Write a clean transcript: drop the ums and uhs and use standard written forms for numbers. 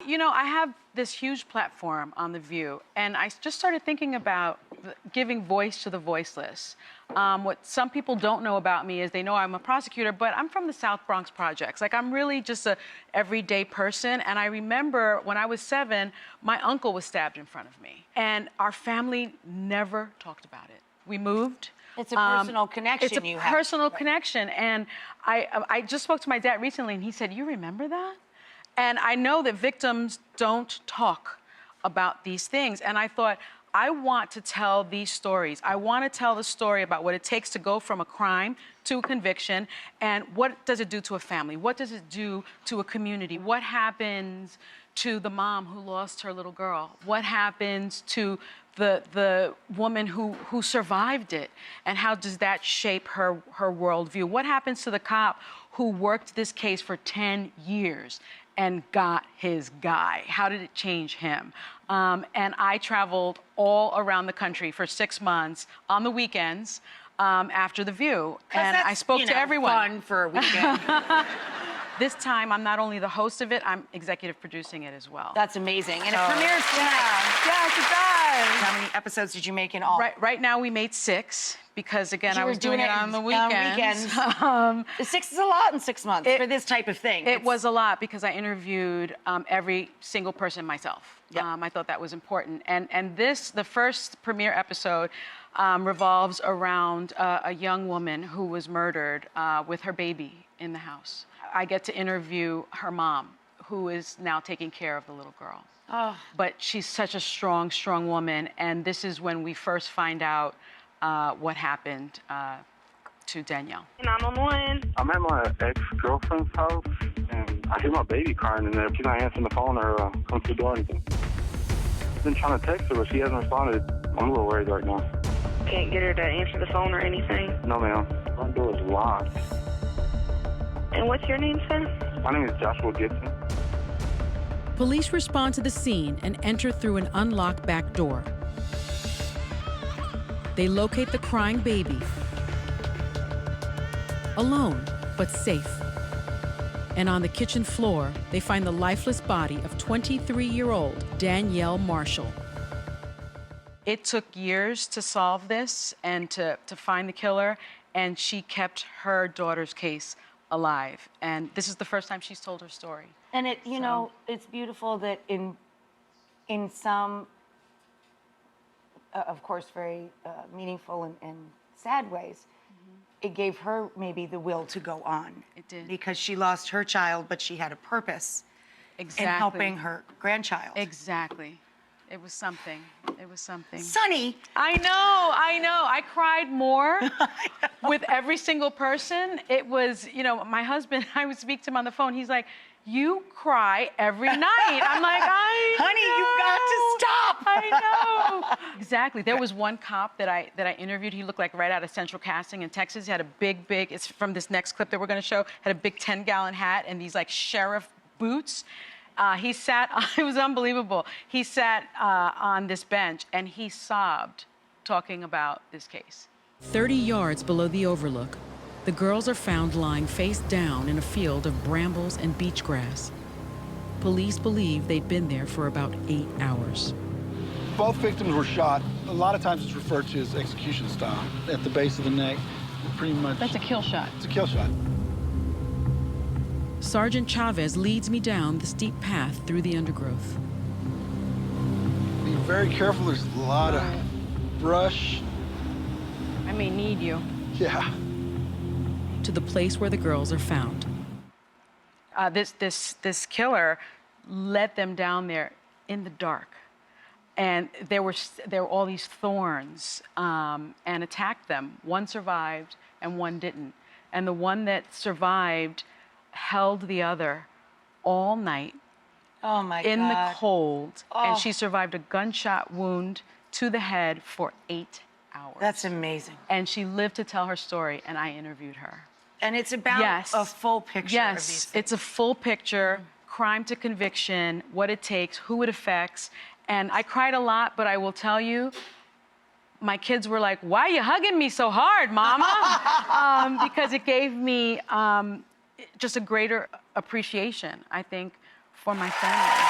you know, I have this huge platform on The View, and I just started thinking about giving voice to the voiceless. What some people don't know about me is they know I'm a prosecutor, but I'm from the South Bronx projects. Like, I'm really just a everyday person. And I remember when I was 7, my uncle was stabbed in front of me. And our family never talked about it. We moved. It's a personal connection you have. It's a personal connection. And I just spoke to my dad recently, and he said, "You remember that?" And I know that victims don't talk about these things. And I thought, I want to tell these stories. I want to tell the story about what it takes to go from a crime to a conviction, and what does it do to a family? What does it do to a community? What happens to the mom who lost her little girl? What happens to the woman who survived it? And how does that shape her worldview? What happens to the cop who worked this case for 10 years and got his guy? How did it change him? And I traveled all around the country for 6 months on the weekends after The View. And I spoke to everyone. Fun for a weekend. This time, I'm not only the host of it, I'm executive producing it as well. That's amazing. And it premieres tonight. Yes, it does. How many episodes did you make in all? Right now, we made 6, because again, I was doing it on the weekends. 6 is a lot in 6 months for this type of thing. It was a lot, because I interviewed every single person myself. Yep. I thought that was important. And the first premiere episode revolves around a young woman who was murdered with her baby in the house. I get to interview her mom, who is now taking care of the little girl. Oh. But she's such a strong, strong woman. And this is when we first find out what happened to Danielle. 911. I'm at my ex-girlfriend's house, and I hear my baby crying in there. She's not answering the phone or come to the door or anything. I've been trying to text her, but she hasn't responded. I'm a little worried right now. Can't get her to answer the phone or anything? No, ma'am. My door is locked. And what's your name, sir? My name is Joshua Gibson. Police respond to the scene and enter through an unlocked back door. They locate the crying baby, alone but safe. And on the kitchen floor, they find the lifeless body of 23-year-old Danielle Marshall. It took years to solve this and to find the killer, and she kept her daughter's case alive. And this is the first time she's told her story. And you know, it's beautiful that in some, of course, very meaningful and sad ways, it gave her maybe the will to go on. It did. Because she lost her child, but she had a purpose in helping her grandchild. Exactly. It was something. It was something. Sunny! I know. I cried more with every single person. It was, you know, my husband, I would speak to him on the phone. He's like, "You cry every night." I'm like, Honey, you've got to stop. I know. Exactly. There was one cop that I interviewed. He looked like right out of Central Casting in Texas. He had a big, it's from this next clip that we're going to show, had a big 10-gallon hat and these like sheriff boots. He sat, it was unbelievable. He sat on this bench and he sobbed talking about this case. 30 yards below the overlook, the girls are found lying face down in a field of brambles and beach grass. Police believe they'd been there for about 8 hours. Both victims were shot. A lot of times it's referred to as execution style. At the base of the neck, pretty much. That's a kill shot. It's a kill shot. Sergeant Chavez leads me down the steep path through the undergrowth. Be very careful. There's a lot of brush. I may need you. Yeah. To the place where the girls are found. This killer led them down there in the dark, and there were all these thorns, and attacked them. One survived and one didn't, and the one that survived held the other all night. Oh my God. In the cold, Oh. and she survived a gunshot wound to the head for 8 hours. That's amazing. And she lived to tell her story, and I interviewed her. And it's about a full picture of these things. It's a full picture, crime to conviction, what it takes, who it affects. And I cried a lot, but I will tell you, my kids were like, "Why are you hugging me so hard, Mama?" Because it gave me just a greater appreciation, I think, for my family.